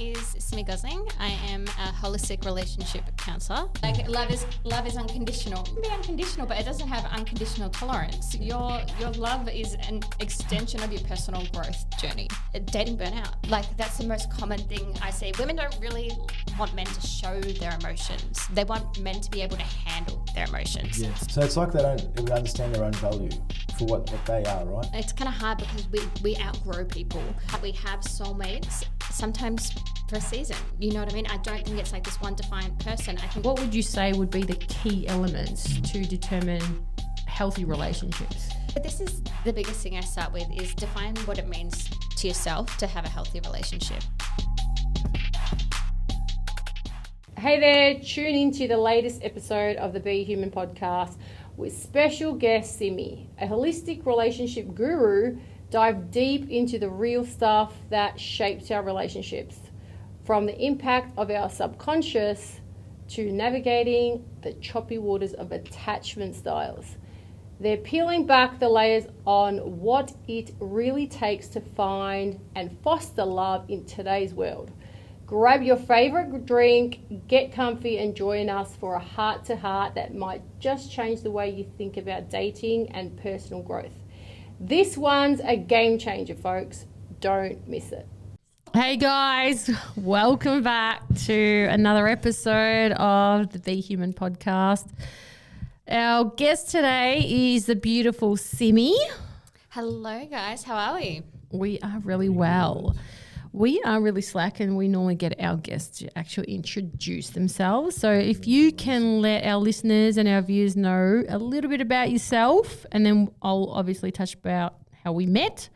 is Simi Gosling. I am a holistic relationship counsellor. Like love is unconditional. It can be unconditional, but it doesn't have unconditional tolerance. Your love is an extension of your personal growth journey. Dating burnout, like that's the most common thing I see. Women don't really want men to show their emotions. They want men to be able to handle their emotions. Yes. So it's like they don't even understand their own value for what they are, right? It's kind of hard because we outgrow people. We have soulmates, sometimes for a season. You know what I mean? I don't think it's like this one defined person. I think. What would you say would be the key elements to determine healthy relationships? But this is the biggest thing I start with is define what it means to yourself to have a healthy relationship. Hey there, tune into the latest episode of the Be Human podcast with special guest Simi, a holistic relationship guru. Dive deep into the real stuff that shapes our relationships, from the impact of our subconscious to navigating the choppy waters of attachment styles. They're peeling back the layers on what it really takes to find and foster love in today's world. Grab your favorite drink, get comfy, and join us for a heart-to-heart that might just change the way you think about dating and personal growth. This one's a game changer, folks. Don't miss it. Hey guys, welcome back to another episode of the Be Human podcast. Our guest today is the beautiful Simi. Hello guys, how are we? We are really well. We are really slack and we normally get our guests to actually introduce themselves. So if you can let our listeners and our viewers know a little bit about yourself, and then I'll obviously touch about how we met,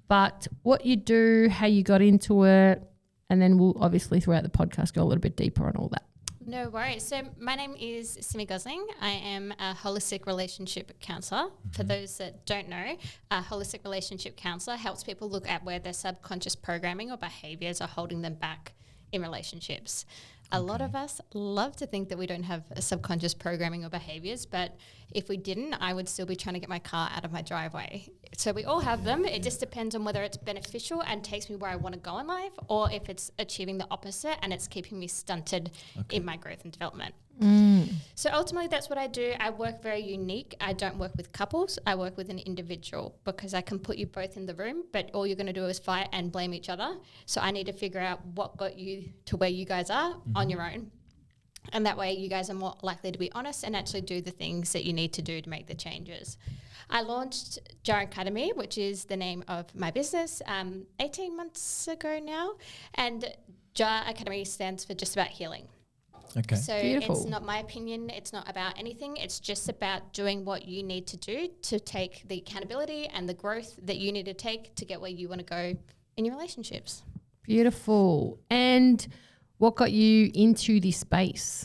but what you do, how you got into it, and then we'll obviously throughout the podcast go a little bit deeper on all that. No worries. So my name is Simi Gosling. I am a holistic relationship counsellor. For those that don't know, a holistic relationship counsellor helps people look at where their subconscious programming or behaviours are holding them back in relationships. A lot of us love to think that we don't have a subconscious programming or behaviours, but if we didn't, I would still be trying to get my car out of my driveway. So we all have them. It just depends on whether it's beneficial and takes me where I want to go in life, or if it's achieving the opposite and it's keeping me stunted in my growth and development. So ultimately that's what I do. I work very unique. I don't work with couples. I work with an individual because I can put you both in the room, but all you're going to do is fight and blame each other. So I need to figure out what got you to where you guys are on your own. And that way you guys are more likely to be honest and actually do the things that you need to do to make the changes. I launched Jar Academy, which is the name of my business, 18 months ago now. And Jar Academy stands for just about healing. Okay. So Beautiful. It's not my opinion. It's not about anything. It's just about doing what you need to do to take the accountability and the growth that you need to take to get where you want to go in your relationships. Beautiful. And what got you into this space?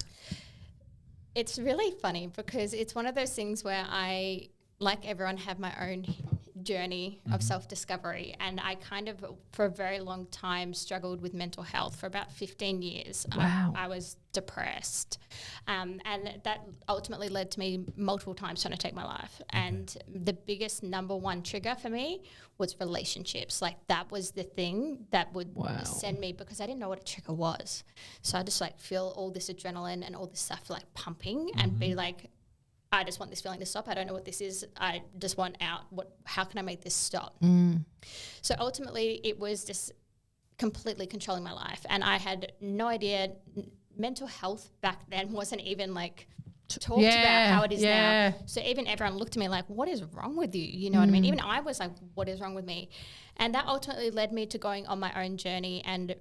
It's really funny because it's one of those things where I, like everyone, have my own journey of self-discovery, and I kind of for a very long time struggled with mental health. For about 15 years I was depressed, and that ultimately led to me multiple times trying to take my life. And the biggest number one trigger for me was relationships. Like that was the thing that would send me, because I didn't know what a trigger was. So I just like feel all this adrenaline and all this stuff like pumping and be like, I just want this feeling to stop. I don't know what this is. I just want out. How can I make this stop? So ultimately it was just completely controlling my life. And I had no idea. Mental health back then wasn't even like talked about how it is now. So even everyone looked at me like, what is wrong with you? You know what I mean? Even I was like, what is wrong with me? And that ultimately led me to going on my own journey. And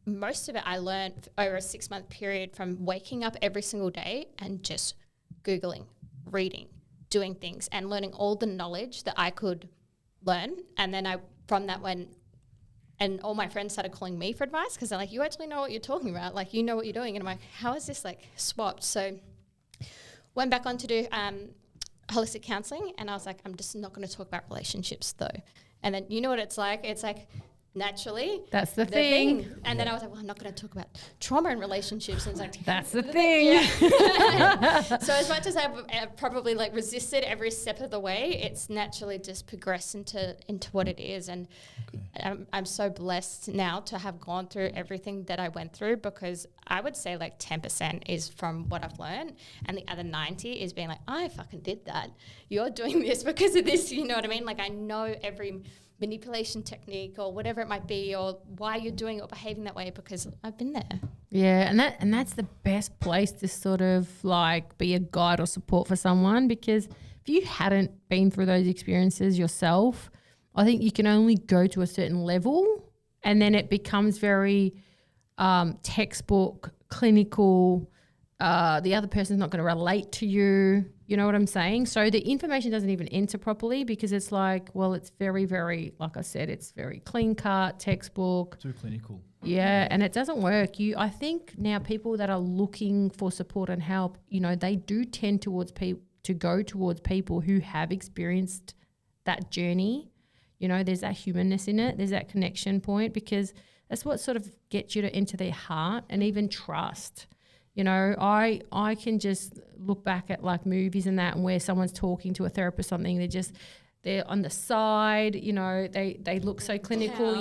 most of it I learned over a 6-month period from waking up every single day and just Googling, reading, doing things, and learning all the knowledge that I could learn. And then from that went, and all my friends started calling me for advice because they're like, you actually know what you're talking about. Like, you know what you're doing. And I'm like, how is this like swapped? So went back on to do holistic counselling, and I was like, I'm just not going to talk about relationships though. And then you know what it's like? It's like naturally. That's the thing. And then I was like, well, I'm not going to talk about trauma in relationships. And it's like, That's the thing. So as much as I've probably like resisted every step of the way, it's naturally just progressed into what it is. And I'm so blessed now to have gone through everything that I went through, because I would say like 10% is from what I've learned, and the other 90 is being like, I fucking did that. You're doing this because of this. You know what I mean? Like, I know every manipulation technique or whatever it might be, or why you're doing it or behaving that way, because I've been there. Yeah, and that's the best place to sort of like be a guide or support for someone, because if you hadn't been through those experiences yourself, I think you can only go to a certain level, and then it becomes very textbook, clinical. The other person's not going to relate to you. You know what I'm saying? So the information doesn't even enter properly, because it's like, well, it's very, very, like I said, it's very clean cut, textbook. Too clinical. Yeah, and it doesn't work. I think now people that are looking for support and help, they do tend to go towards people who have experienced that journey. There's that humanness in it. There's that connection point, because that's what sort of gets you to enter their heart and even trust. I can just look back at like movies and that, and where someone's talking to a therapist or something, they're on the side, they look so clinical,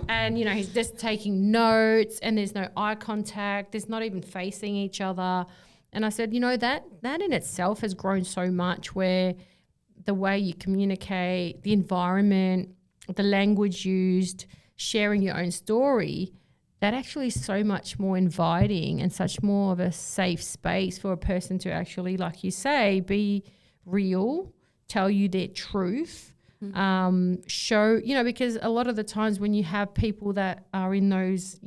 and he's just taking notes, and there's no eye contact, there's not even facing each other. And I said, that in itself has grown so much, where the way you communicate, the environment, the language used, sharing your own story, that actually is so much more inviting and such more of a safe space for a person to actually, like you say, be real, tell you their truth, show, because a lot of the times when you have people that are in those,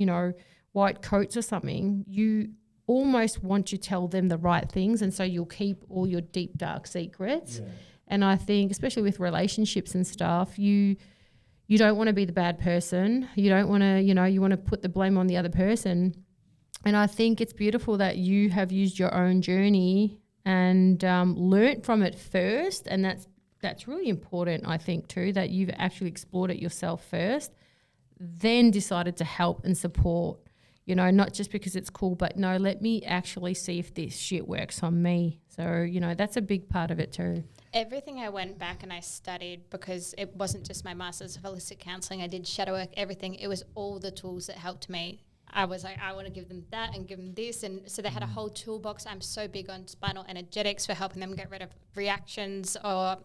white coats or something, you almost want to tell them the right things, and so you'll keep all your deep, dark secrets. Yeah. And I think, especially with relationships and stuff, you don't want to be the bad person. You don't want to, you want to put the blame on the other person. And I think it's beautiful that you have used your own journey and learnt from it first. And that's really important, I think, too, that you've actually explored it yourself first, then decided to help and support, not just because it's cool, but no, let me actually see if this shit works on me. So, that's a big part of it too. Everything I went back and I studied, because it wasn't just my Masters of Holistic Counselling. I did shadow work, everything. It was all the tools that helped me. I was like, I want to give them that and give them this. And so they had a whole toolbox. I'm so big on spinal energetics for helping them get rid of reactions or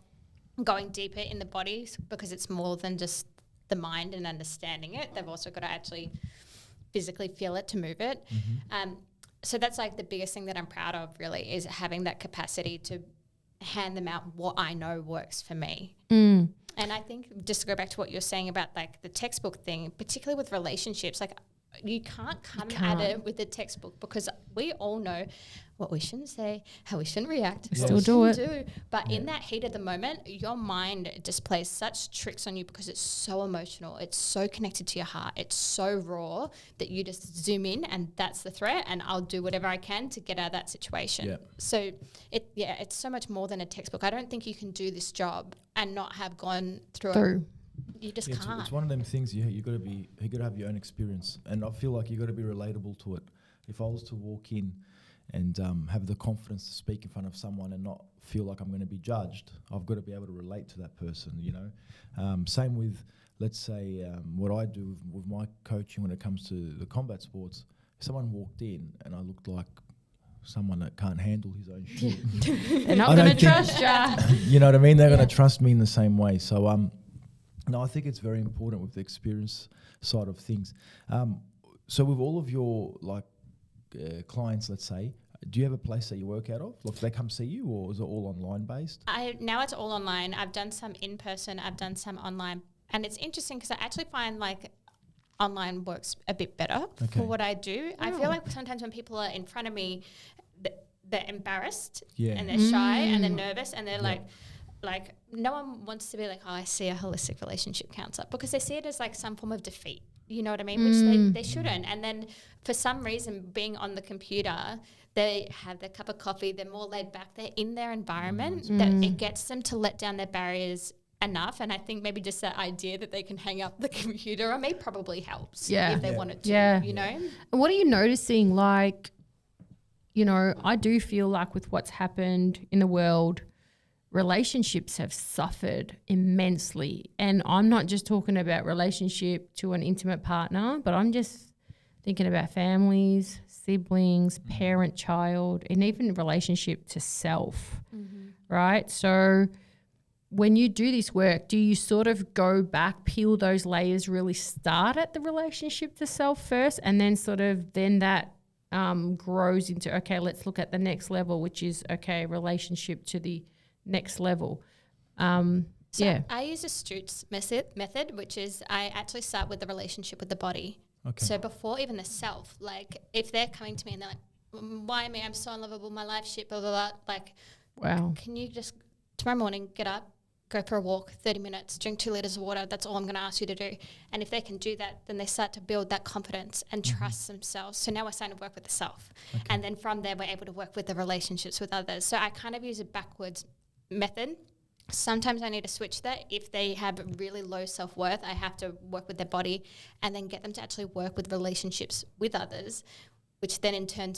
going deeper in the body, because it's more than just the mind and understanding it. They've also got to actually physically feel it to move it. So that's like the biggest thing that I'm proud of, really, is having that capacity to hand them out what I know works for me. And I think, just to go back to what you're saying about like the textbook thing, particularly with relationships, like you can't come at it with the textbook, because we all know what we shouldn't say, how we shouldn't react. We still do it. But in that heat of the moment, your mind just plays such tricks on you, because it's so emotional. It's so connected to your heart. It's so raw that you just zoom in, and that's the threat, and I'll do whatever I can to get out of that situation. Yep. So it's so much more than a textbook. I don't think you can do this job and not have gone through it. You just can't. It's one of them things you got to have your own experience, and I feel like you got to be relatable to it. If I was to walk in and have the confidence to speak in front of someone and not feel like I'm going to be judged, I've got to be able to relate to that person, Same with, let's say, what I do with my coaching when it comes to the combat sports. If someone walked in and I looked like someone that can't handle his own shit, they're not going to trust you. You know what I mean? They're going to trust me in the same way. So, no, I think it's very important with the experience side of things. So with all of your clients, let's say, do you have a place that you work out of? Like, do they come see you, or is it all online based? Now it's all online. I've done some in person. I've done some online, and it's interesting because I actually find like online works a bit better for what I do. I feel like sometimes when people are in front of me, they're embarrassed and they're shy and they're nervous, and they're like no one wants to be like, oh, I see a holistic relationship counsellor, because they see it as like some form of defeat. You know what I mean? Which they shouldn't. And then for some reason, being on the computer, they have their cup of coffee, they're more laid back, they're in their environment, that it gets them to let down their barriers enough. And I think maybe just that idea that they can hang up the computer on me probably helps Yeah. if they wanted to, Yeah. you know? And what are you noticing? Like, you know, I do feel like with what's happened in the world, relationships have suffered immensely. And I'm not just talking about relationship to an intimate partner, but I'm just thinking about families, siblings, parent, child, and even relationship to self, right? So when you do this work, do you sort of go back, peel those layers, really start at the relationship to self first, and then sort of then that grows into, okay, let's look at the next level, which is, okay, relationship to the next level. So I use a Stutes method, which is I actually start with the relationship with the body. Okay. So before even the self, like if they're coming to me and they're like, why me? I'm so unlovable. My life shit, blah, blah, blah. Like, Wow. can you just tomorrow morning get up, go for a walk, 30 minutes, drink 2 liters of water. That's all I'm going to ask you to do. And if they can do that, then they start to build that confidence and trust themselves. So now we're starting to work with the self. Okay. And then from there, we're able to work with the relationships with others. So I kind of use a backwards method. Sometimes I need to switch that. If they have really low self-worth, I have to work with their body and then get them to actually work with relationships with others, which then in turn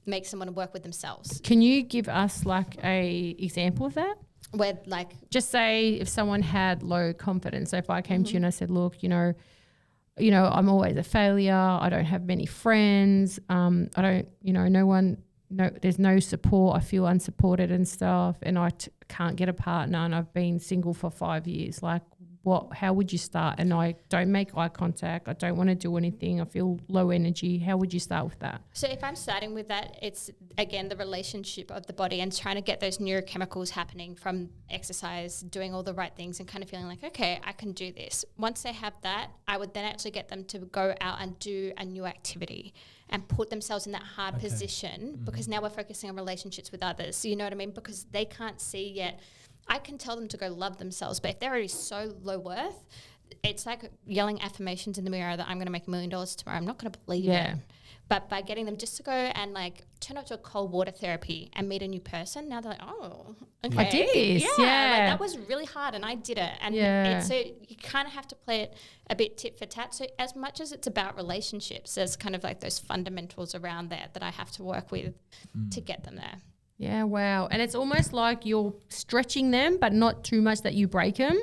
makes them want to work with themselves. Can you give us like a example of that? Where like, Just say if someone had low confidence. So if I came to you and I said, look, you know, I'm always a failure. I don't have many friends. I don't, there's no support. I feel unsupported and stuff. And I can't get a partner and I've been single for 5 years. Like how would you start? And I don't make eye contact. I don't want to do anything. I feel low energy. How would you start with that? so if I'm starting with that, it's again the relationship of the body and trying to get those neurochemicals happening from exercise, doing all the right things and kind of feeling like, okay, I can do this. Once they have that, I would then actually get them to go out and do a new activity and put themselves in that hard position because now we're focusing on relationships with others. So you know what I mean? Because they can't see yet. I can tell them to go love themselves, but if they're already so low worth, it's like yelling affirmations in the mirror that I'm going to make $1 million tomorrow. I'm not going to believe it. But by getting them just to go and like turn up to a cold water therapy and meet a new person, now they're like, oh, okay. I did this. Like, that was really hard and I did it. And so you kind of have to play it a bit tit for tat. So as much as it's about relationships, there's kind of like those fundamentals around there that I have to work with to get them there. Yeah, wow. And it's almost like you're stretching them, but not too much that you break them,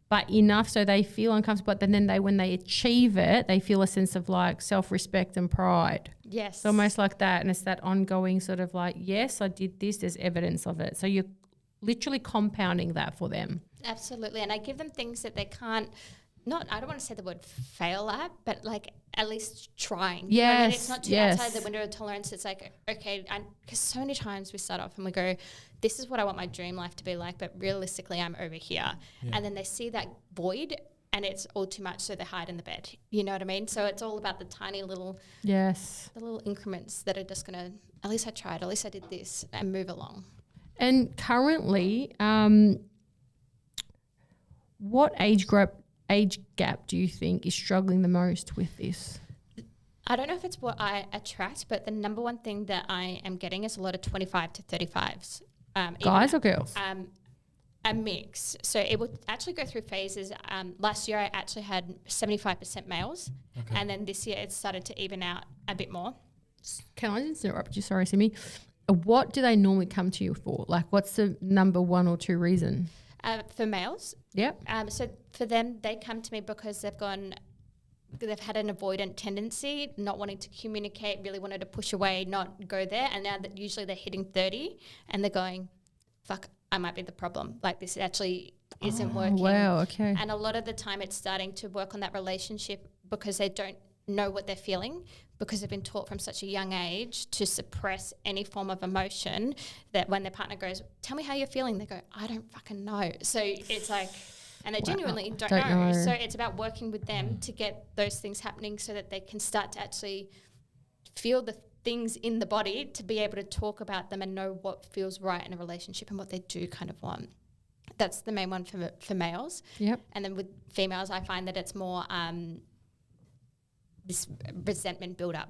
but enough so they feel uncomfortable. But then when they achieve it, they feel a sense of like self-respect and pride. Yes. It's almost like that. And it's that ongoing sort of like, yes, I did this. There's evidence of it. So you're literally compounding that for them. Absolutely. And I give them things that they can't, I don't want to say the word fail at, but like at least trying. Yes. You know what I mean? It's not too outside the window of tolerance. It's like, okay, because so many times we start off and we go, this is what I want my dream life to be like, but realistically I'm over here. Yeah. And then they see that void and it's all too much, so they hide in the bed. You know what I mean? So it's all about the tiny little, the little increments that are just going to, at least I tried, at least I did this, and move along. And currently, what age gap do you think is struggling the most with this? I don't know if it's what I attract, but the number one thing that I am getting is a lot of 25 to 35s. Guys or girls? A mix. So it will actually go through phases. Last year I actually had 75% males, and then this year it's started to even out a bit more. Can I just interrupt you? Sorry, Simi. What do they normally come to you for? Like, what's the number 1 or 2 reason? For males? Yep. So for them, they come to me because they've had an avoidant tendency, not wanting to communicate, really wanted to push away, not go there. And now that usually they're hitting 30 and they're going, fuck, I might be the problem. Like this actually isn't working. Wow, okay. And a lot of the time it's starting to work on that relationship because they don't know what they're feeling, because they've been taught from such a young age to suppress any form of emotion, that when their partner goes, tell me how you're feeling, they go, I don't fucking know. So it's like, and they genuinely don't know. So it's about working with them to get those things happening so that they can start to actually feel the things in the body to be able to talk about them and know what feels right in a relationship and what they do kind of want. That's the main one for males. Yep. And then with females, I find that it's more this resentment build up.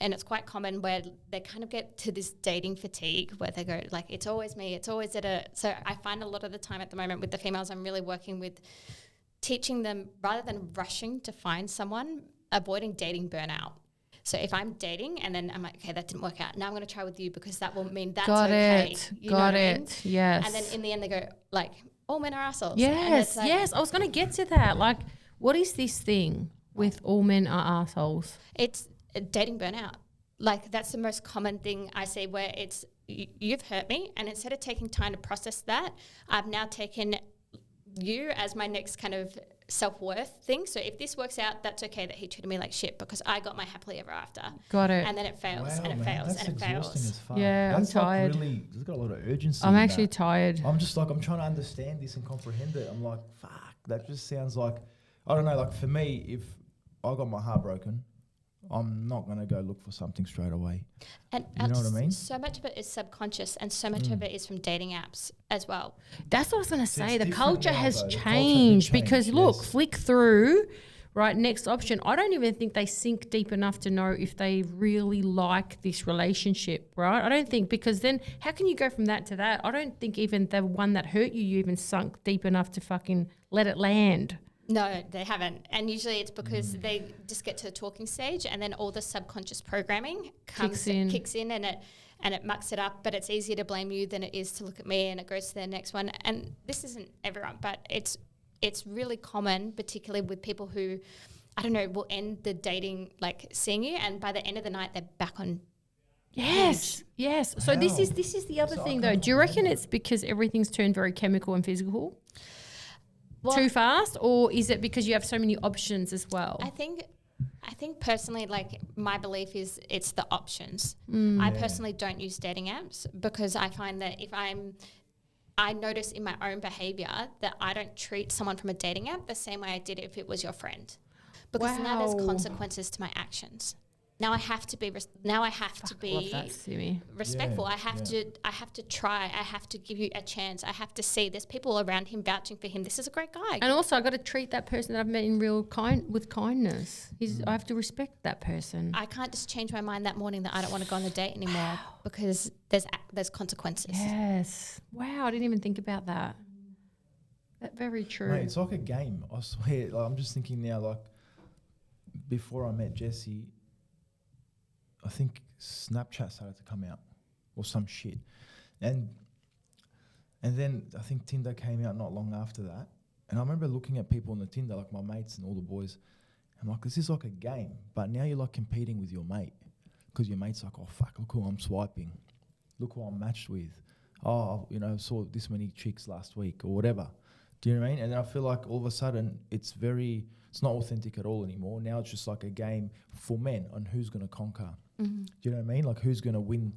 and it's quite common where they kind of get to this dating fatigue where they go like, it's always me, it's always at a. So I find a lot of the time at the moment with the females, I'm really working with teaching them rather than rushing to find someone, avoiding dating burnout. So if I'm dating and then I'm like, okay, that didn't work out. Now I'm going to try with you because that will mean that's okay. You know what I mean? Yes. And then in the end they go like, all men are assholes. Yes, like, yes. I was going to get to that. Like, what is this thing with all men are assholes? It's dating burnout. Like that's the most common thing I see where it's you've hurt me, and instead of taking time to process that, I've now taken you as my next kind of self-worth thing. So if this works out, that's okay that he treated me like shit because I got my happily ever after. Got it. And then it fails Wow, and it man, fails that's and it exhausting fails. as fuck. Yeah, That's I'm like tired. Really, it's got a lot of urgency. I'm in actually that. tired. I'm just like, I'm trying to understand this and comprehend it. I'm like, fuck, that just sounds like, I don't know, like for me, if I got my heart broken, I'm not going to go look for something straight away. And You know what I mean? so much of it is subconscious and so much of it is from dating apps as well. That's what I was going to So say. it's The different culture now, has though. The culture changed did because change, look, yes. flick through, right, next option. I don't even think they sink deep enough to know if they really like this relationship, right? I don't think, because then how can you go from that to that? I don't think even the one that hurt you even sunk deep enough to fucking let it land. No, they haven't. And usually it's because they just get to the talking stage and then all the subconscious programming kicks in and it mucks it up. But it's easier to blame you than it is to look at me, and it goes to the next one. And this isn't everyone, but it's really common, particularly with people who, I don't know, will end the dating like seeing you, and by the end of the night they're back on. Yes, yes. So this Wow. is the other So I thing though. can't Do you reckon comprehend it's because everything's turned very chemical and physical Well, too fast, or is it because you have so many options as well? I think personally, like my belief is it's the options. Mm. I Yeah. personally don't use dating apps because I find that I notice in my own behavior that I don't treat someone from a dating app the same way I did if it was your friend, because now Wow. there's consequences to my actions. Now I have to be. Love that, Simi. Respectful. Yeah, I have to try. I have to give you a chance. I have to see there's people around him vouching for him. This is a great guy. And also, I got to treat that person that I've met in with kindness. I have to respect that person. I can't just change my mind that morning that I don't want to go on the date anymore because there's consequences. Yes. Wow, I didn't even think about that. That's very true. Mate, it's like a game. I swear. Like, I'm just thinking now, like, before I met Jessie, I think Snapchat started to come out or some shit. And then I think Tinder came out not long after that. And I remember looking at people on the Tinder, like my mates and all the boys. I'm like, this is like a game. But now you're like competing with your mate because your mate's like, oh, fuck, look who I'm swiping. Look who I'm matched with. Oh, you know, saw this many chicks last week or whatever. Do you know what I mean? And I feel like all of a sudden it's not authentic at all anymore. Now it's just like a game for men on who's going to conquer. Mm-hmm. Do you know what I mean? Like who's going to win?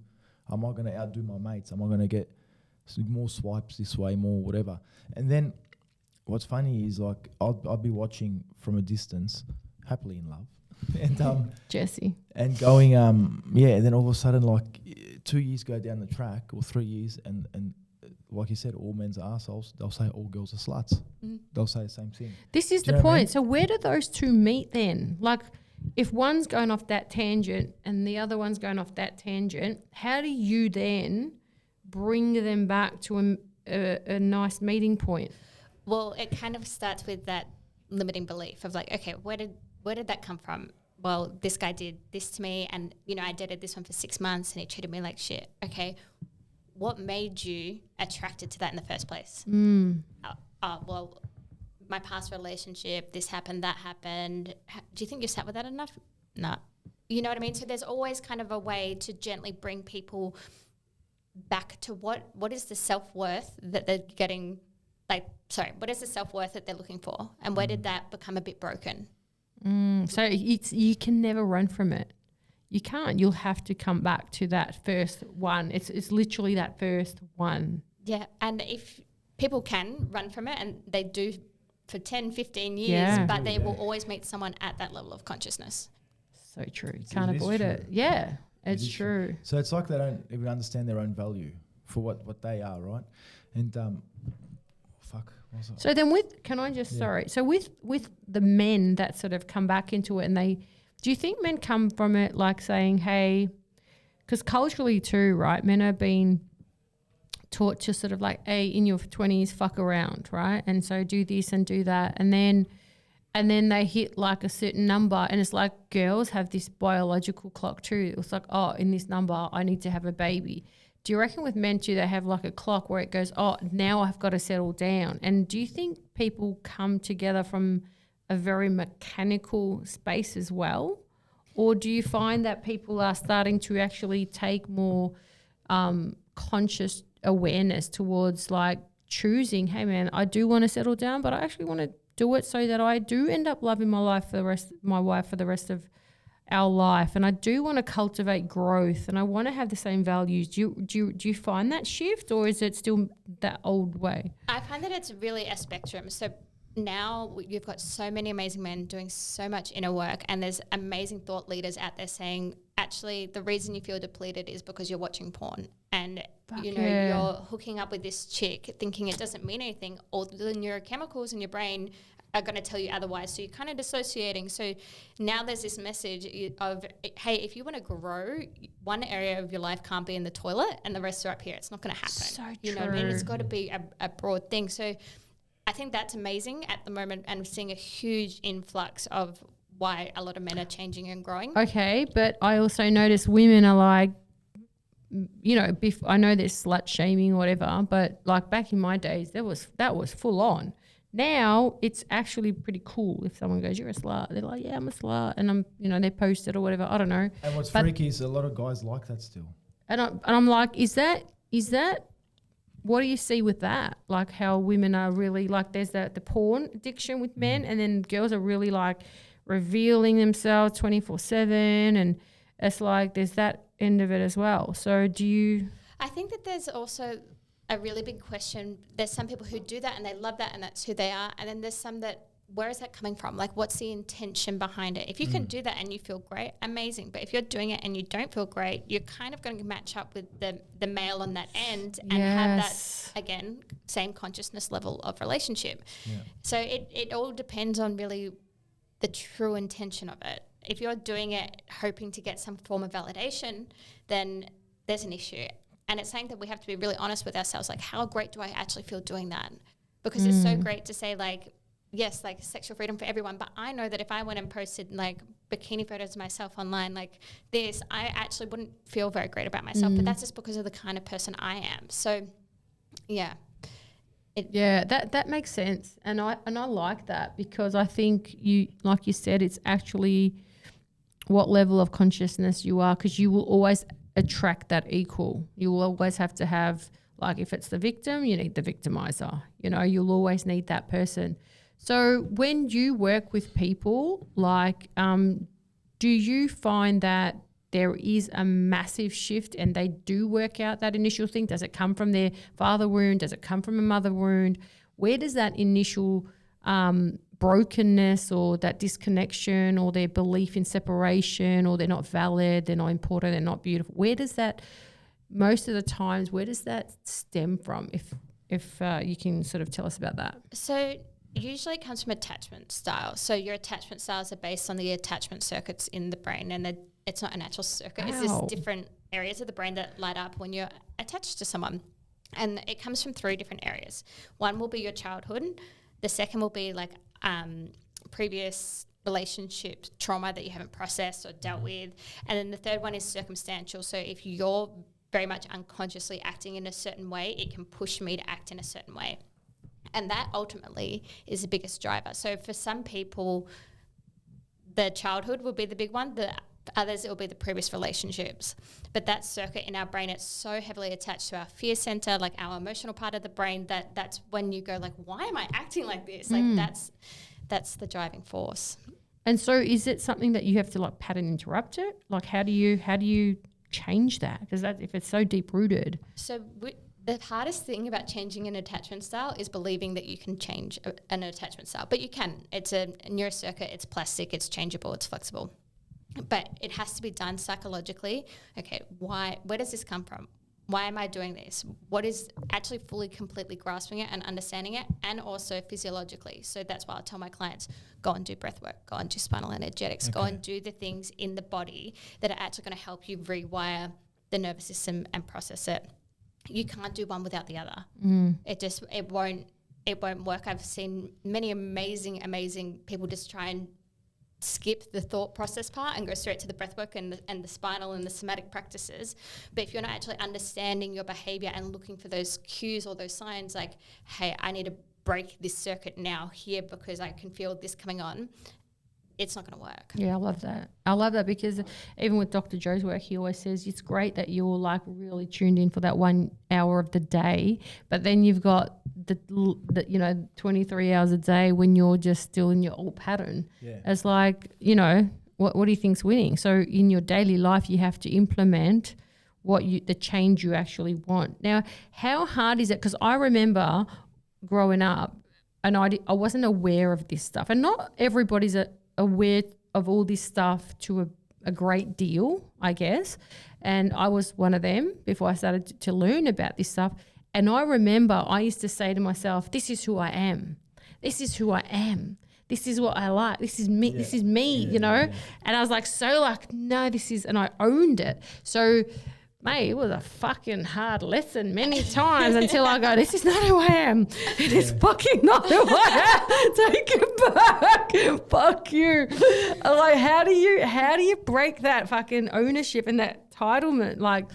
Am I going to outdo my mates? Am I going to get more swipes this way, more whatever? And then what's funny is like I'll be watching from a distance, happily in love, and Jessie. and going and then all of a sudden like 2 years go down the track or 3 years and like you said, all men's are assholes. They'll say all girls are sluts. Mm. They'll say the same thing. This is Do you the know what I point. mean? So where do those two meet then? Like, if one's going off that tangent and the other one's going off that tangent, how do you then bring them back to a nice meeting point? Well, it kind of starts with that limiting belief of like, okay, where did that come from? Well, this guy did this to me, and you know I dated this one for 6 months, and he treated me like shit. Okay, what made you attracted to that in the first place? Well, my past relationship, this happened, that happened. Do you think you sat with that enough? No. You know what I mean? So there's always kind of a way to gently bring people back to what is the self-worth that they're getting, what is the self-worth that they're looking for? And where did that become a bit broken? So you can never run from it. You can't. You'll have to come back to that first one. It's literally that first one. Yeah, and if people can run from it, and they do for 10, 15 years, Yeah. but they will always meet someone at that level of consciousness. So true. You can't It is avoid it. true. Yeah, it's is true. true. So it's like they don't even understand their own value for what they are, right? And fuck, what was it? So then so with the men that sort of come back into it and Do you think men come from it like saying, hey, because culturally too, right, men are being taught to sort of like, hey, in your 20s, fuck around, right? And so do this and do that. And then they hit like a certain number, and it's like girls have this biological clock too. It's like, oh, in this number, I need to have a baby. Do you reckon with men too, they have like a clock where it goes, oh, now I've got to settle down? And do you think people come together from a very mechanical space as well? Or do you find that people are starting to actually take more conscious awareness towards like choosing, hey man, I do want to settle down, but I actually want to do it so that I do end up loving my wife for the rest of our life, and I do want to cultivate growth, and I want to have the same values. Do you find that shift, or is it still that old way? I find that it's really a spectrum. So now you've got so many amazing men doing so much inner work, and there's amazing thought leaders out there saying, actually, the reason you feel depleted is because you're watching porn, and you're hooking up with this chick thinking it doesn't mean anything. All the neurochemicals in your brain are going to tell you otherwise. So you're kind of dissociating. So now there's this message of, hey, if you want to grow, one area of your life can't be in the toilet and the rest are up here. It's not going to happen. So you know what I mean? It's got to be a broad thing. So I think that's amazing at the moment, and we're seeing a huge influx of why a lot of men are changing and growing. Okay, but I also notice women are like, you know, I know there's slut shaming or whatever, but like back in my days, that was full on. Now it's actually pretty cool if someone goes, you're a slut. They're like, yeah, I'm a slut. And they post it or whatever. I don't know. And what's freaky is a lot of guys like that still. And I'm like, is that, what do you see with that? Like how women are really like, there's the porn addiction with men, and then girls are really like revealing themselves 24/7. And it's like, there's that end of it as well. So I think that there's also a really big question. There's some people who do that and they love that and that's who they are. And then there's some that, where is that coming from? Like, what's the intention behind it? If you can do that and you feel great, amazing. But if you're doing it and you don't feel great, you're kind of going to match up with the male on that end and have that, again, same consciousness level of relationship. Yeah. So it all depends on really the true intention of it. If you're doing it hoping to get some form of validation, then there's an issue. And it's saying that we have to be really honest with ourselves, like, how great do I actually feel doing that? Because it's so great to say, like, yes, like sexual freedom for everyone, but I know that if I went and posted like bikini photos of myself online like this, I actually wouldn't feel very great about myself, but that's just because of the kind of person I am. So, yeah. That makes sense. And I like that, because I think you, like you said, it's actually what level of consciousness you are, because you will always attract that equal. You will always have to have, like, if it's the victim, you need the victimizer. You'll always need that person. So when you work with people, like, do you find that there is a massive shift and they do work out that initial thing? Does it come from their father wound? Does it come from a mother wound? Where does that initial brokenness or that disconnection or their belief in separation, or they're not valid, they're not important, they're not beautiful, where does that, most of the times, where does that stem from? If you can sort of tell us about that. So usually it comes from attachment style. So your attachment styles are based on the attachment circuits in the brain, and it's not a natural circuit. Wow. It's just different areas of the brain that light up when you're attached to someone. And it comes from 3 different areas. One will be your childhood. The second will be like previous relationship trauma that you haven't processed or dealt with. And then the third one is circumstantial. So if you're very much unconsciously acting in a certain way, it can push me to act in a certain way. And that ultimately is the biggest driver. So for some people, the childhood will be the big one. The others, it will be the previous relationships. But that circuit in our brain, it's so heavily attached to our fear center, like our emotional part of the brain, that's when you go like, why am I acting like this? Like that's the driving force. And so is it something that you have to like pattern interrupt it? Like how do you change that? Because if it's so deep rooted. So the hardest thing about changing an attachment style is believing that you can change an attachment style. But you can. It's a neurocircuit, it's plastic, it's changeable, it's flexible. But it has to be done psychologically. Okay, where does this come from? why am I doing this? What is actually fully, completely grasping it and understanding it, and also physiologically. So that's why I tell my clients, go and do breath work, go and do spinal energetics, go and do the things in the body that are actually going to help you rewire the nervous system and process it. You can't do one without the other. It won't work. I've seen many amazing people just try and skip the thought process part and go straight to the breath work and the spinal and the somatic practices. But if you're not actually understanding your behavior and looking for those cues or those signs like, hey, I need to break this circuit now here because I can feel this coming on, it's not going to work. Yeah, I love that. I love that because even with Dr. Joe's work, he always says it's great that you're like really tuned in for that 1 hour of the day, but then you've got the 23 hours a day when you're just still in your old pattern. Yeah. It's like, what do you think's winning? So in your daily life, you have to implement the change you actually want. Now, how hard is it? Because I remember growing up and I wasn't aware of this stuff, and not everybody's aware of all this stuff to a great deal, I guess. And I was one of them before I started to learn about this stuff. And I remember I used to say to myself, this is who I am. This is who I am. This is what I like. This is me. Yeah. This is me, Yeah. And I was like, no, and I owned it. So, mate, it was a fucking hard lesson many times until I go, this is not who I am. It is fucking not who I am. Take it back. Fuck you. I'm like, how do you break that fucking ownership and that entitlement? Like,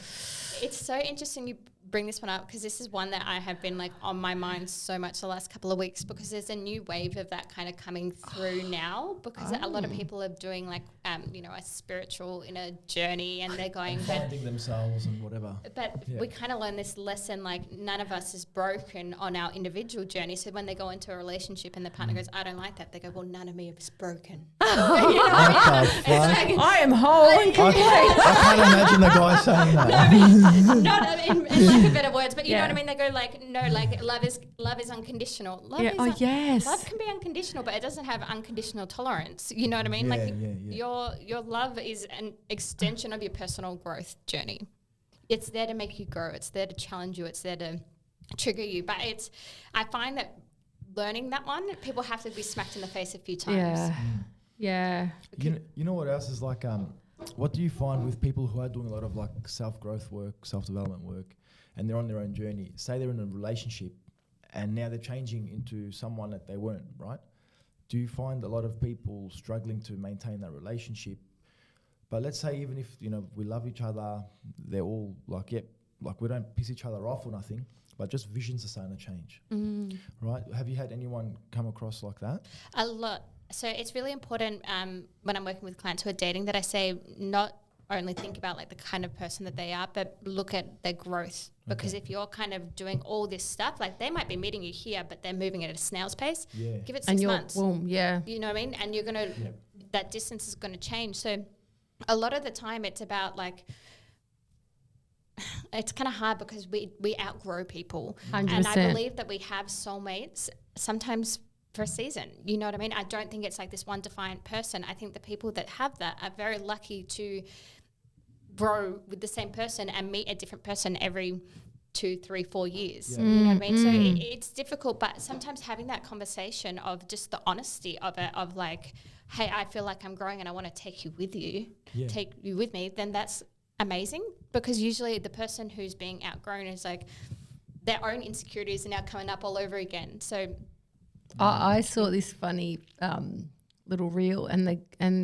it's so interesting you bring this one up because this is one that I have been like on my mind so much the last couple of weeks, because there's a new wave of that kind of coming through now, because a lot of people are doing like a spiritual inner journey and they're going finding themselves and whatever. But we kind of learn this lesson like none of us is broken on our individual journey. So when they go into a relationship and the partner goes, I don't like that, they go, well, none of me is broken. I am whole and complete. I can't imagine the guy saying that. Not in lack of better words, but you know what I mean? They go like, no, like love is unconditional. Love can be unconditional, but it doesn't have unconditional tolerance. You know what I mean? Your love is an extension of your personal growth journey. It's there to make you grow. It's there to challenge you. It's there to trigger you. But I find that learning that one, people have to be smacked in the face a few times. Yeah. You know what else is like, what do you find with people who are doing a lot of like self-growth work, self-development work, and they're on their own journey? Say they're in a relationship and now they're changing into someone that they weren't, right? Do you find a lot of people struggling to maintain that relationship? But let's say even if, we love each other, they're all like, we don't piss each other off or nothing, but just visions are starting to change, right? Have you had anyone come across like that? A lot. So it's really important when I'm working with clients who are dating that I say not only think about like the kind of person that they are, but look at their growth. Because if you're kind of doing all this stuff, like they might be meeting you here, but they're moving at a snail's pace. Yeah. Give it 6 months. Boom, yeah. You know what I mean? And you're going to, that distance is going to change. So a lot of the time it's about like, it's kind of hard because we outgrow people. 100%. And I believe that we have soulmates sometimes for a season. You know what I mean? I don't think it's like this one defiant person. I think the people that have that are very lucky to grow with the same person and meet a different person every 2, 3, 4 years. You know what I mean? So it's difficult, but sometimes having that conversation of just the honesty of it, of like, hey, I feel like I'm growing and I want to take you with me, then that's amazing, because usually the person who's being outgrown is like their own insecurities are now coming up all over again. So I saw this funny little reel, and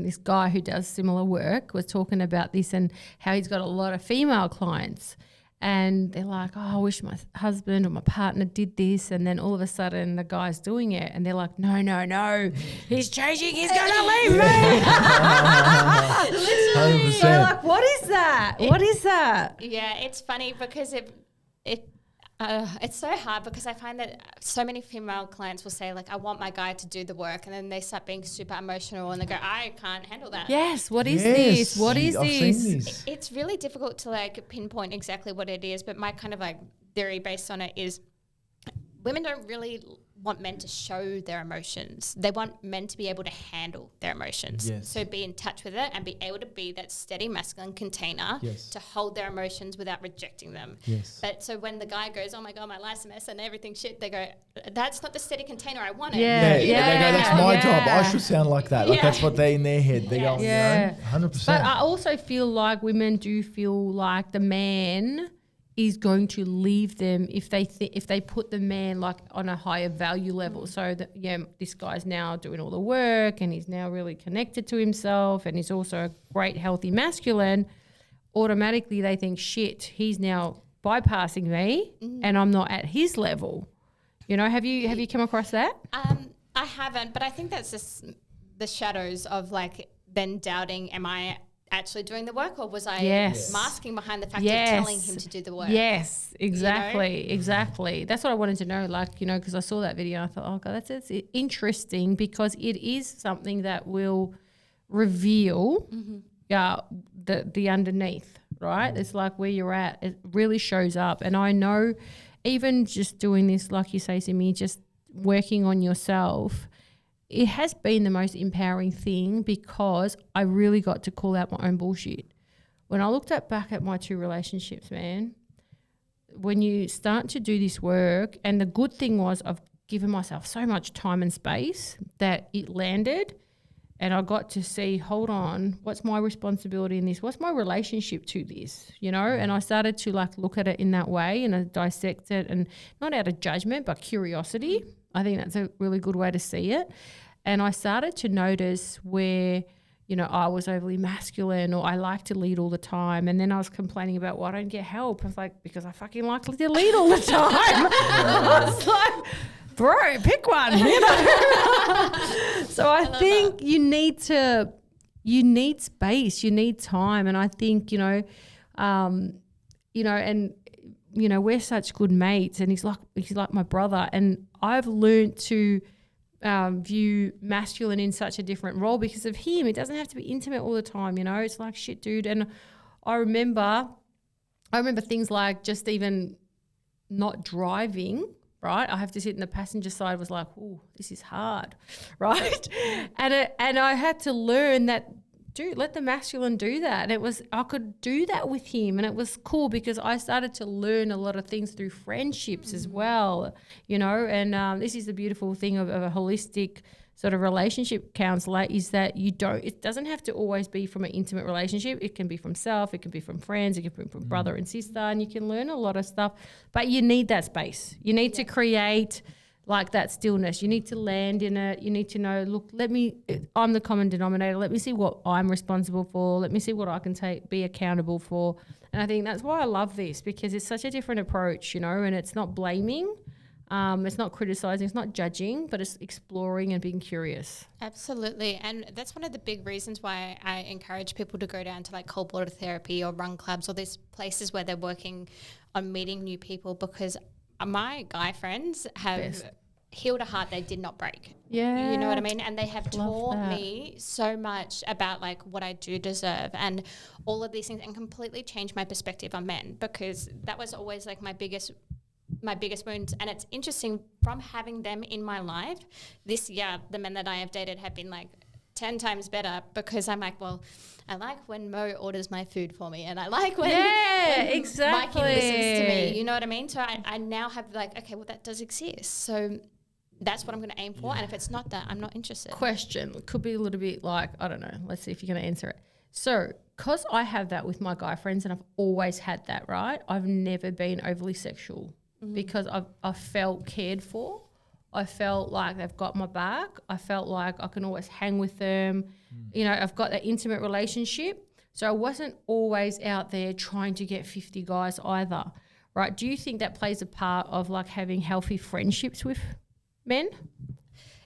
this guy who does similar work was talking about this and how he's got a lot of female clients, and they're like, oh, I wish my husband or my partner did this, and then all of a sudden the guy's doing it and they're like, no, he's changing, he's going to leave me. Literally. So like, what is that? What is that? Yeah, it's funny because it's so hard, because I find that so many female clients will say like, I want my guy to do the work, and then they start being super emotional and they go, I can't handle that. Yes, what is this? What is this? It's really difficult to like pinpoint exactly what it is, but my kind of like theory based on it is women don't really want men to show their emotions. They want men to be able to handle their emotions. Yes. So be in touch with it and be able to be that steady masculine container to hold their emotions without rejecting them. Yes. But so when the guy goes, oh my God, my life's a mess and everything shit, they go, that's not the steady container I wanted. Yeah. They go, that's my job. I Yeah. should sound like that. Like that's what they in their head. They go, Yeah. 100%. But I also feel like women do feel like the man is going to leave them if they put the man like on a higher value level. So that this guy's now doing all the work and he's now really connected to himself and he's also a great healthy masculine. Automatically they think, shit, he's now bypassing me and I'm not at his level. You know, have you come across that? I haven't, but I think that's just the shadows of like then doubting, am I actually doing the work or was I masking behind the fact of telling him to do the work? Yes, exactly, you know? exactly. That's what I wanted to know, like, you know, because I saw that video and I thought, oh God, that's interesting because it is something that will reveal the underneath, right? It's like where you're at. It really shows up. And I know even just doing this, like you say, Simi, just working on yourself, it has been the most empowering thing because I really got to call out my own bullshit. When I looked back at my 2 relationships, man, when you start to do this work, and the good thing was I've given myself so much time and space that it landed and I got to see, hold on, what's my responsibility in this? What's my relationship to this? You know, and I started to like look at it in that way and I dissect it, and not out of judgment, but curiosity. I think that's a really good way to see it. And I started to notice where, you know, I was overly masculine or I like to lead all the time. And then I was complaining about why I don't get help. I was like, because I fucking like to lead all the time. I was like, bro, pick one, you know. So I think you need space, you need time. And I think, and we're such good mates and he's like my brother. And I've learned to view masculine in such a different role because of him. It doesn't have to be intimate all the time, you know. It's like, shit, dude. And I remember things like just even not driving, right? I have to sit in the passenger side, was like, oh, this is hard, right? And I had to learn that, dude, let the masculine do that. And I could do that with him. And it was cool because I started to learn a lot of things through friendships as well, you know. And this is the beautiful thing of a holistic sort of relationship counselor is that it doesn't have to always be from an intimate relationship. It can be from self, it can be from friends, it can be from brother and sister, and you can learn a lot of stuff. But you need that space. You need to create like that stillness. You need to land in it. You need to know, look, I'm the common denominator. Let me see what I'm responsible for. Let me see what I can be accountable for. And I think that's why I love this, because it's such a different approach, you know, and it's not blaming. It's not criticizing, it's not judging, but it's exploring and being curious. Absolutely. And that's one of the big reasons why I encourage people to go down to like cold water therapy or run clubs or these places where they're working on meeting new people, because my guy friends have healed a heart they did not break. Yeah. You know what I mean? And they have taught me so much about like what I do deserve and all of these things, and completely changed my perspective on men, because that was always like my biggest wounds. And it's interesting, from having them in my life this year, the men that I have dated have been like 10 times better, because I'm like, well, I like when Mo orders my food for me, and I like when, exactly. Mikey listens to me, you know what I mean? So I now have like, okay, well, that does exist. So that's what I'm going to aim for. And if it's not that, I'm not interested. Question, could be a little bit like, I don't know, let's see if you're going to answer it. So because I have that with my guy friends, and I've always had that, right? I've never been overly sexual because I've felt cared for. I felt like they've got my back. I felt like I can always hang with them. You know, I've got that intimate relationship. So I wasn't always out there trying to get 50 guys either, right? Do you think that plays a part of like having healthy friendships with men?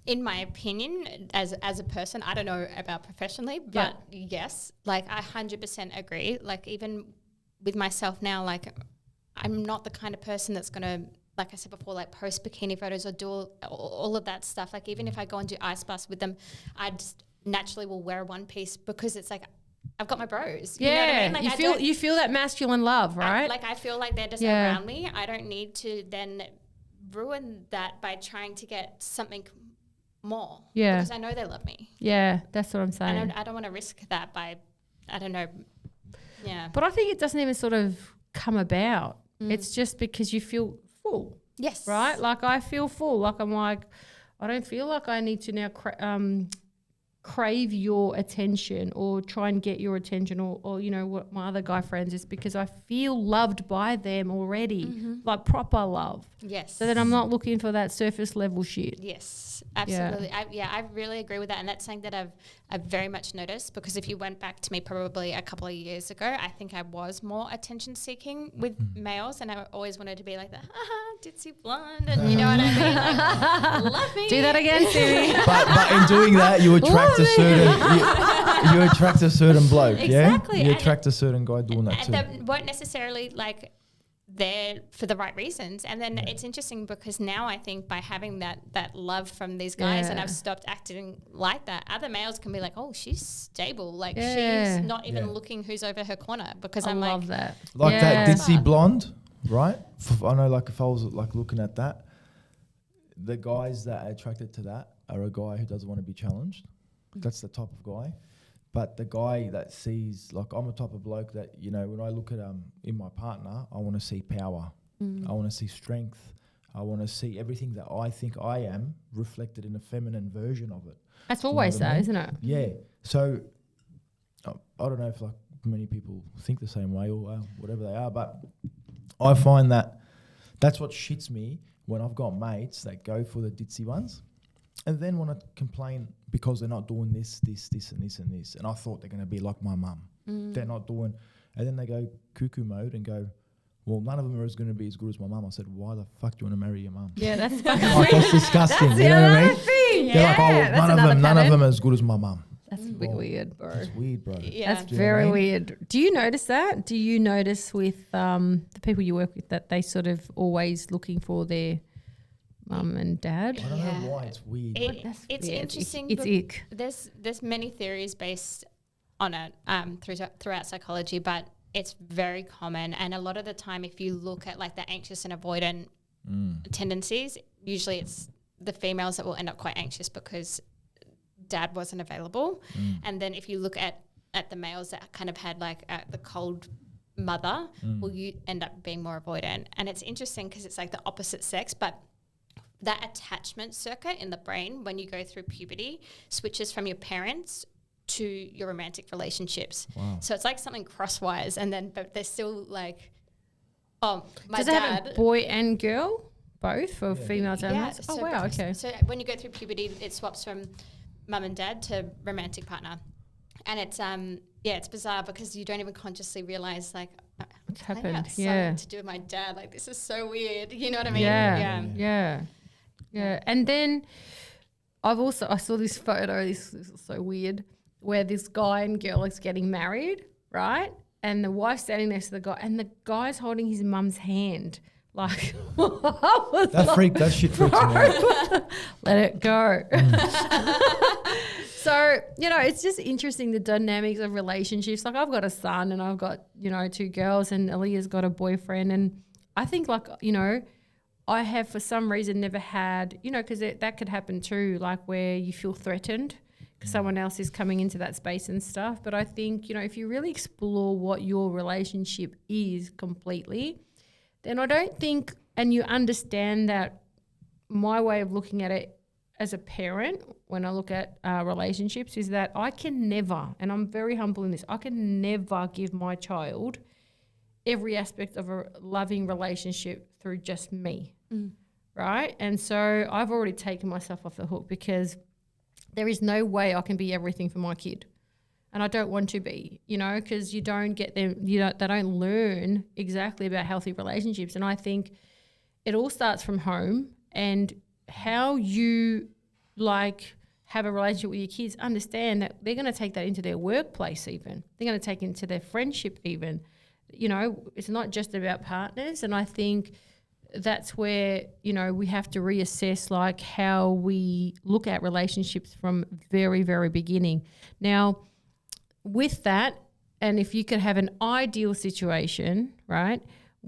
In my opinion, as a person, I don't know about professionally, but yes, like I 100% agree. Like even with myself now, like I'm not the kind of person that's going to, like I said before, like post bikini photos or do all of that stuff. Like even if I go and do ice baths with them, I just naturally will wear a one piece, because it's like I've got my bros. You know what I mean? Like you feel that masculine love, right? I feel like they're just around me. I don't need to then ruin that by trying to get something more. Yeah. Because I know they love me. Yeah, that's what I'm saying. And I don't want to risk that by, I don't know. Yeah. But I think it doesn't even sort of come about. It's just because you feel full, Yes. right? Like I feel full. Like I'm like, I don't feel like I need to now crave your attention or try and get your attention or you know what my other guy friends is, because I feel loved by them already, like proper love. Yes. So then I'm not looking for that surface level shit. Yes, absolutely. I really agree with that, and that's something that I've very much noticed, because if you went back to me probably a couple of years ago, I think I was more attention seeking with males, and I always wanted to be like the ditzy blonde, and you know what I mean, like, love me. Do that again, Siri. But in doing that, you attract a certain you attract a certain bloke. Exactly. Yeah, you And attract a certain guy doing that too. And they weren't necessarily like there for the right reasons. And then it's interesting because now I think by having that love from these guys, and I've stopped acting like that, other males can be like, oh, she's stable, like she's not even looking who's over her corner, because I I'm love like that. Like that ditzy blonde, right? I know, like if I was like looking at that, the guys that are attracted to that are a guy who doesn't want to be challenged. That's the type of guy. But the guy that sees, like I'm a type of bloke that, you know, when I look at in my partner, I want to see power. I want to see strength. I want to see everything that I think I am reflected in a feminine version of it. That's always that, isn't it? Yeah. So I don't know if like many people think the same way or whatever they are, but I find that that's what shits me when I've got mates that go for the ditzy ones and then want to complain because they're not doing this, and this, and this. And I thought they're going to be like my mum. They're not doing... And then they go cuckoo mode and go, well, none of them are going to be as good as my mum. I said, why the fuck do you want to marry your mum? Yeah, that's fucking Like, that's disgusting. That's you know what I mean? thing. They're like, oh, none of them are as good as my mum. That's a bit weird, bro. It's weird, bro. Yeah. That's Do you know what I very mean? weird. Do you notice that? Do you notice with the people you work with that they sort of always looking for their mum and dad? I don't know why it's weird. That's It's weird. interesting. It's ick. There's many theories based on it throughout psychology, but it's very common. And a lot of the time, if you look at like the anxious and avoidant tendencies, usually it's the females that will end up quite anxious because dad wasn't available. And then if you look at the males that kind of had like the cold mother, well, you end up being more avoidant. And it's interesting because it's like the opposite sex, but that attachment circuit in the brain when you go through puberty switches from your parents to your romantic relationships. Wow. So it's like something crosswise, and then but they're still like, oh, my Does it have dad. a boy and girl both for females and males? Oh, so wow, okay. So when you go through puberty, it swaps from mum and dad to romantic partner, and it's it's bizarre because you don't even consciously realize like What's I happened? had Yeah. something to do with my dad. Like this is so weird. You know what I mean? Yeah. And then I saw this photo, this is so weird, where this guy and girl is getting married, right? And the wife's standing next to the guy, and the guy's holding his mum's hand. Like, That shit freaks me out. let it go. So, you know, it's just interesting, the dynamics of relationships. Like I've got a son and I've got, you know, 2 girls, and Aaliyah's got a boyfriend. And I think like, you know, I have for some reason never had, you know, because that could happen too, like where you feel threatened because someone else is coming into that space and stuff. But I think, you know, if you really explore what your relationship is completely, then I don't think, and you understand that my way of looking at it as a parent, when I look at relationships, is that I can never, and I'm very humble in this, I can never give my child every aspect of a loving relationship through just me, right? And so I've already taken myself off the hook because there is no way I can be everything for my kid. And I don't want to be, you know, because you don't get them, they don't learn exactly about healthy relationships. And I think it all starts from home, and how you like have a relationship with your kids, understand that they're going to take that into their workplace even. They're going to take it into their friendship even. You know, it's not just about partners. And I think that's where, you know, we have to reassess like how we look at relationships from very, very beginning. Now, with that, and if you could have an ideal situation, right,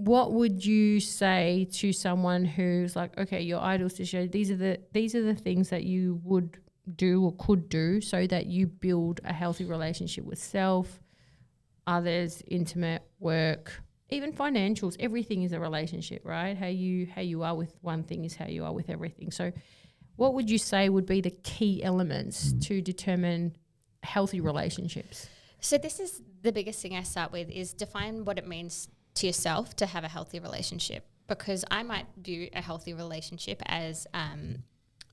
what would you say to someone who's like, okay, your idols to show these are the things that you would do or could do so that you build a healthy relationship with self, others, intimate, work, even financials. Everything is a relationship, right? How you are with one thing is how you are with everything. So what would you say would be the key elements to determine healthy relationships? So this is the biggest thing I start with is define what it means to yourself to have a healthy relationship, because I might view a healthy relationship as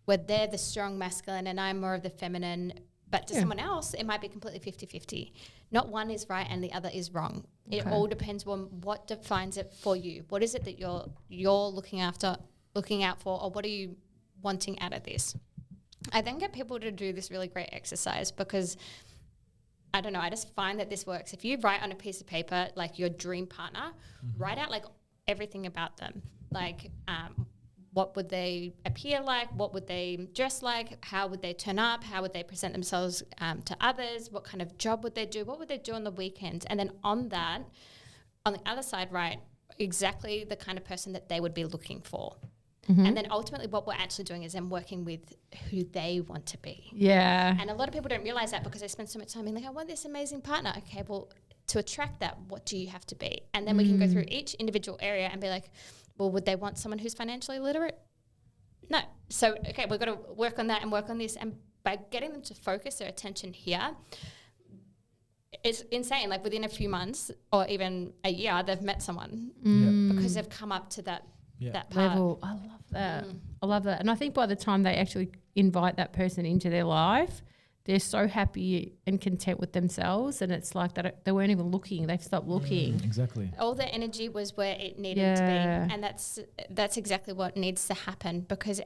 where they're the strong masculine and I'm more of the feminine, but to someone else it might be completely 50-50. Not one is right and the other is wrong. It all depends on what defines it for you. What is it that you're looking out for, or what are you wanting out of this? I then get people to do this really great exercise because I don't know, I just find that this works. If you write on a piece of paper like your dream partner, write out like everything about them. Like what would they appear like? What would they dress like? How would they turn up? How would they present themselves to others? What kind of job would they do? What would they do on the weekends? And then on that, on the other side, write exactly the kind of person that they would be looking for. And then ultimately what we're actually doing is then working with who they want to be. Yeah. And a lot of people don't realize that because they spend so much time being like, I want this amazing partner. Okay, well, to attract that, what do you have to be? And then we can go through each individual area and be like, well, would they want someone who's financially literate? No. So, okay, we've got to work on that and work on this. And by getting them to focus their attention here, it's insane. Like within a few months or even a year, they've met someone because they've come up to that part. Level. I love that. I love that. And I think by the time they actually invite that person into their life, they're so happy and content with themselves, and it's like that they weren't even looking. They've stopped looking. Exactly. All their energy was where it needed to be, and that's exactly what needs to happen, because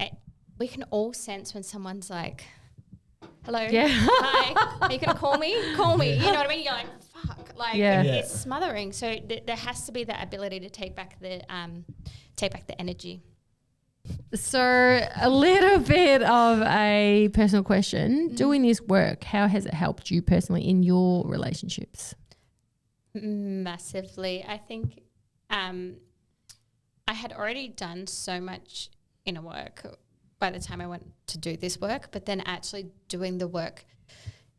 we can all sense when someone's like, hello, hi, are you going to call me? Call me. You know what I mean? You're like, fuck. Like, it's smothering. So there has to be that ability to take back the energy. So a little bit of a personal question. Doing this work, how has it helped you personally in your relationships? Massively. I think I had already done so much inner work by the time I went to do this work, but then actually doing the work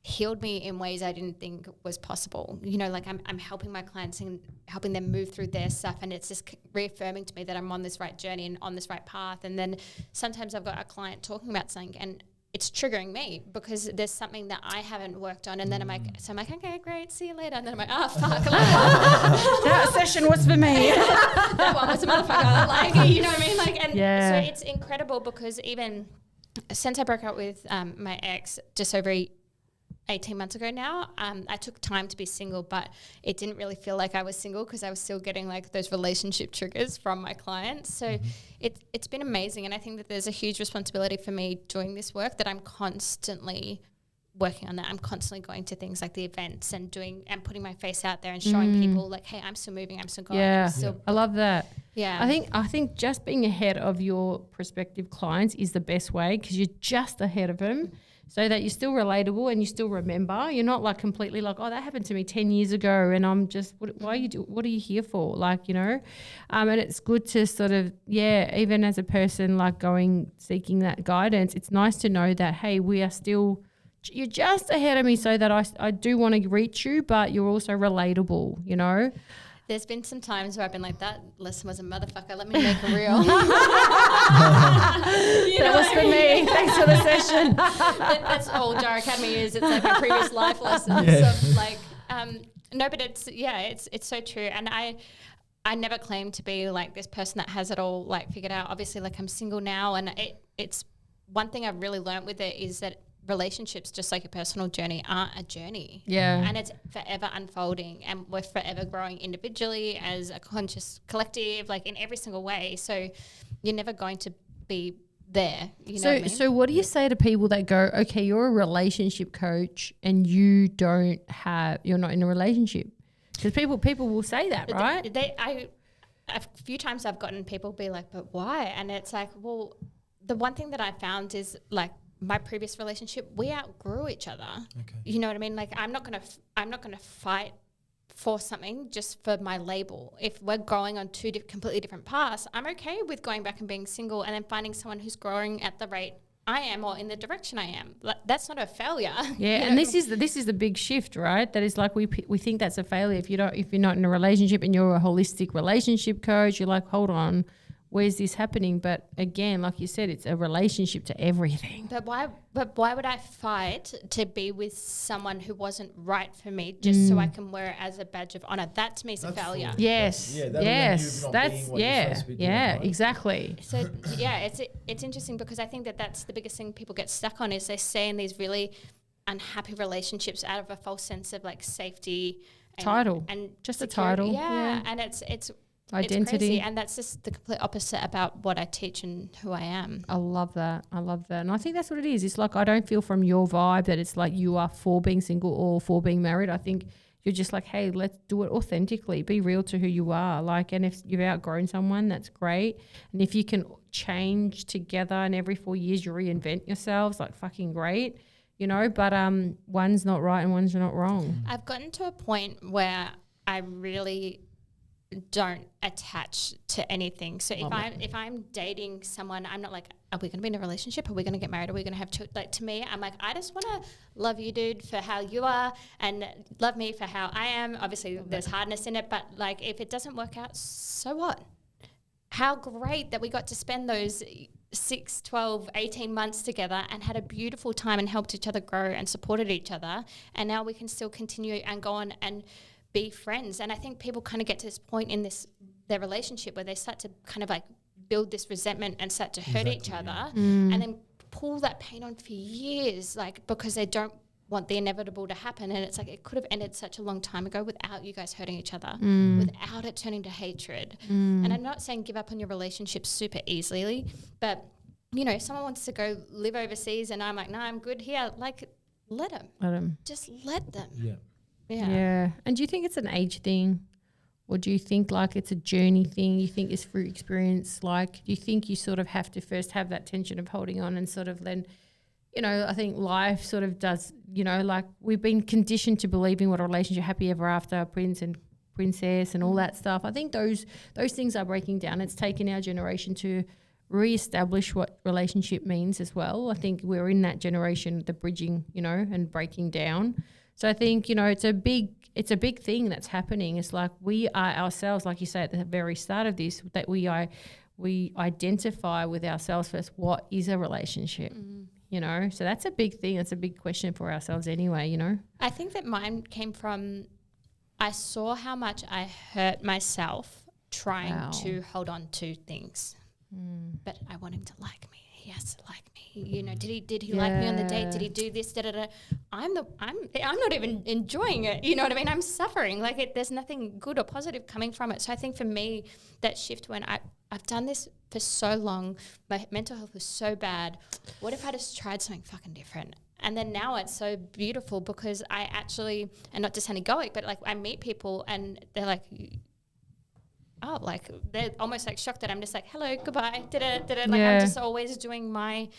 healed me in ways I didn't think was possible. You know, like I'm helping my clients and helping them move through their stuff, and it's just reaffirming to me that I'm on this right journey and on this right path. And then sometimes I've got a client talking about something and it's triggering me because there's something that I haven't worked on, and then I'm like, okay, great, see you later. And then I'm like, oh, fuck. That session was for me. That one was a motherfucker. Like, you know what I mean? Like, and so it's incredible because even since I broke up with my ex just over 18 months ago now, I took time to be single, but it didn't really feel like I was single because I was still getting like those relationship triggers from my clients. So it's been amazing, and I think that there's a huge responsibility for me doing this work, that I'm constantly working on that. I'm constantly going to things like the events and doing and putting my face out there and showing people like, hey, I'm still moving, I'm still going. I love that. Yeah. I think just being ahead of your prospective clients is the best way, because you're just ahead of them, so that you're still relatable and you still remember. You're not like completely like, oh, that happened to me 10 years ago and I'm just, what are you here for? Like, you know, and it's good to sort of, even as a person like seeking that guidance, it's nice to know that, hey, you're just ahead of me, so that I do want to reach you, but you're also relatable, you know. There's been some times where I've been like, that lesson was a motherfucker, let me make it real. That was for me. Thanks for the session. That's all Jar Academy is. It's like my previous life lessons. Of like, no, but it's so true. And I never claimed to be like this person that has it all like figured out. Obviously, like I'm single now, and it's one thing I've really learned with it is that relationships, just like a personal journey, are a journey. Yeah. And it's forever unfolding, and we're forever growing individually as a conscious collective, like in every single way. So you're never going to be there. You know what I mean? So what do you say to people that go, okay, you're a relationship coach and you're not in a relationship? Because people will say that, right? A few times I've gotten people be like, but why? And it's like, well, the one thing that I found is like, my previous relationship, we outgrew each other. Okay. You know what I mean? Like I'm not gonna fight for something just for my label. If we're growing on two completely different paths, I'm okay with going back and being single and then finding someone who's growing at the rate I am or in the direction I am. That's not a failure. Yeah, and this is the big shift, right? That is like we think that's a failure if you're not in a relationship and you're a holistic relationship coach. You're like, hold on, where's this happening? But again, like you said, it's a relationship to everything. But why would I fight to be with someone who wasn't right for me just so I can wear it as a badge of honor? That to me is a failure. Yes. Yes. That's exactly. So it's interesting because I think that's the biggest thing people get stuck on is they stay in these really unhappy relationships out of a false sense of like safety and just security. a title. Yeah. And it's identity. It's crazy, and that's just the complete opposite about what I teach and who I am. I love that. And I think that's what it is. It's like I don't feel from your vibe that it's like you are for being single or for being married. I think you're just like, hey, let's do it authentically. Be real to who you are. Like, and if you've outgrown someone, that's great. And if you can change together and every 4 years you reinvent yourselves, like fucking great, you know, but one's not right and one's not wrong. I've gotten to a point where I really don't attach to anything. So if I'm dating someone, I'm not like, are we going to be in a relationship? Are we going to get married? Are we going to have children? Like, to me, I'm like, I just want to love you, dude, for how you are and love me for how I am. Obviously, there's hardness in it, but like, if it doesn't work out, so what? How great that we got to spend those 6, 12, 18 months together and had a beautiful time and helped each other grow and supported each other. And now we can still continue and go on and be friends. And I think people kind of get to this point in their relationship where they start to kind of like build this resentment and start to hurt each other and then pull that pain on for years, like because they don't want the inevitable to happen. And it's like it could have ended such a long time ago without you guys hurting each other, without it turning to hatred. And I'm not saying give up on your relationship super easily, but you know, if someone wants to go live overseas and I'm like, no, I'm good here, like let them. Just let them. Yeah. And do you think it's an age thing, or do you think like it's a journey thing? You think it's through experience? Like, do you think you sort of have to first have that tension of holding on and sort of then, you know, I think life sort of does, you know, like we've been conditioned to believing what a relationship, happy ever after, prince and princess and all that stuff. I think those things are breaking down. It's taken our generation to reestablish what relationship means as well. I think we're in that generation, the bridging, you know, and breaking down. So I think, you know, it's a big thing that's happening. It's like we are ourselves, like you say at the very start of this, that we identify with ourselves first. What is a relationship? You know, so that's a big thing. It's a big question for ourselves anyway, you know. I think that mine came from I saw how much I hurt myself trying to hold on to things. But I want him to like me. He has to like me. You know, did he like me on the date? Did he do this? I'm not even enjoying it. You know what I mean? I'm suffering. Like there's nothing good or positive coming from it. So I think for me, that shift when I've done this for so long, my mental health was so bad. What if I just tried something fucking different? And then now it's so beautiful because I actually, and not just egoic, but like I meet people and they're like, oh, like they're almost like shocked that I'm just like, hello, goodbye, like I'm just always doing my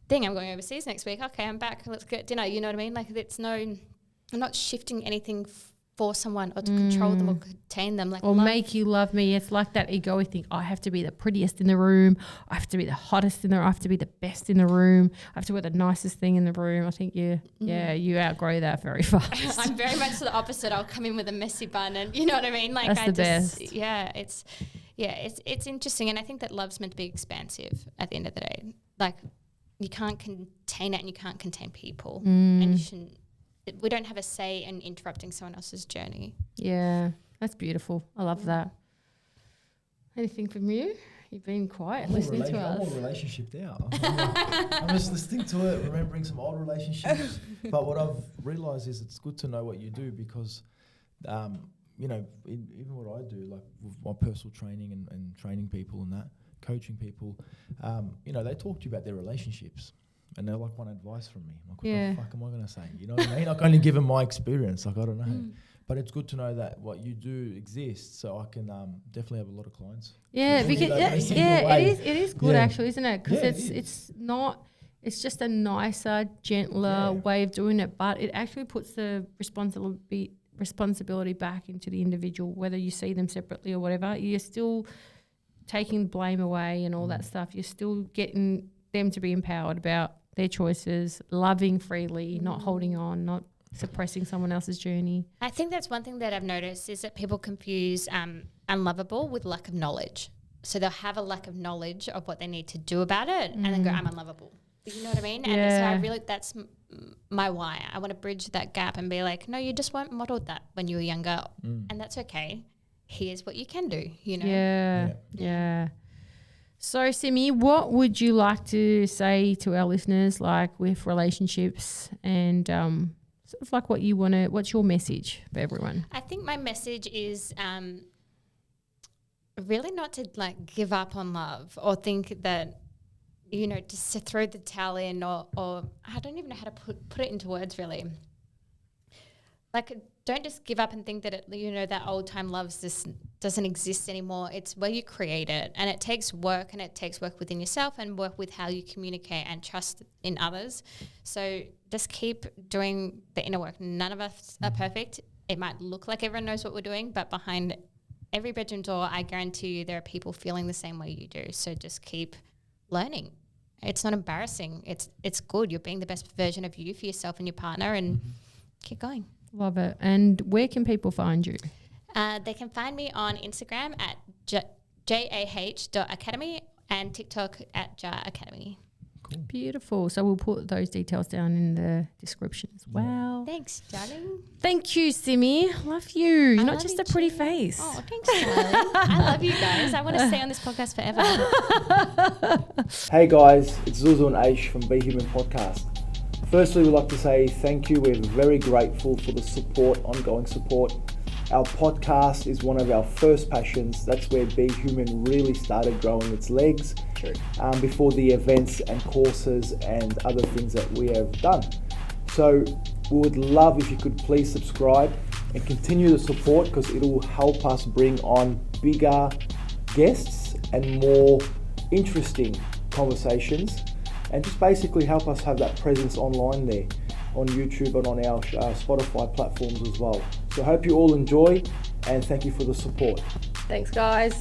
thing. I'm going overseas next week. Okay, I'm back. Let's get dinner. You know what I mean? Like I'm not shifting anything for someone or to control them or contain them. Like or make you love me. It's like that egoic thing. I have to be the prettiest in the room. I have to be the hottest in the room. I have to be the best in the room. I have to wear the nicest thing in the room. I think you outgrow that very fast. I'm very much the opposite. I'll come in with a messy bun and you know what I mean? Like that's the best. Yeah, it's interesting. And I think that love's meant to be expansive at the end of the day. Like you can't contain it and you can't contain people. And you shouldn't. We don't have a say in interrupting someone else's journey. Yeah, that's beautiful. I love that. Anything from you? You've been quiet listening to us. I'm all relationship now. I'm just listening to it, remembering some old relationships. But what I've realised is it's good to know what you do because, you know, even what I do, like with my personal training and training people and that, coaching people, you know, they talk to you about their relationships. And they're like, want advice from me. I'm like, what the fuck am I going to say? You know what I mean? I can only give them my experience. Like, I don't know. But it's good to know that what you do exists, so I can definitely have a lot of clients. Yeah, because it is good actually, isn't it? Because it's just a nicer, gentler way of doing it, but it actually puts the responsibility responsibility back into the individual, whether you see them separately or whatever. You're still taking blame away and all that stuff. You're still getting them to be empowered about their choices, loving freely, not holding on, not suppressing someone else's journey. I think that's one thing that I've noticed is that people confuse unlovable with lack of knowledge. So they'll have a lack of knowledge of what they need to do about it and then go, I'm unlovable. You know what I mean? And so I really, that's my why. I want to bridge that gap and be like, no, you just weren't modeled that when you were younger. And that's okay. Here's what you can do, you know? Yeah. So, Simi, what would you like to say to our listeners, like with relationships and sort of like what's your message for everyone? I think my message is really not to like give up on love or think that, you know, just to throw the towel in or I don't even know how to put it into words really. Like, don't just give up and think that, that old time love just doesn't exist anymore. It's where you create it. And it takes work, and it takes work within yourself and work with how you communicate and trust in others. So just keep doing the inner work. None of us are perfect. It might look like everyone knows what we're doing, but behind every bedroom door, I guarantee you there are people feeling the same way you do. So just keep learning. It's not embarrassing. It's good. You're being the best version of you for yourself and your partner, and keep going. Love it. And where can people find you? They can find me on Instagram at jah.academy and TikTok at jar.academy. Cool. Beautiful. So we'll put those details down in the description as well. Thanks, darling. Thank you, Simi. Love you. You're not just a pretty face. Oh, thanks, darling. I love you guys. I want to stay on this podcast forever. Hey guys, it's Zuzu and Aish from Be Human Podcast. Firstly, we'd like to say thank you. We're very grateful for the support, ongoing support. Our podcast is one of our first passions. That's where Be Human really started growing its legs. True. Before the events and courses and other things that we have done. So we would love if you could please subscribe and continue the support, because it will help us bring on bigger guests and more interesting conversations, and just basically help us have that presence online there on YouTube and on our Spotify platforms as well. So I hope you all enjoy, and thank you for the support. Thanks, guys.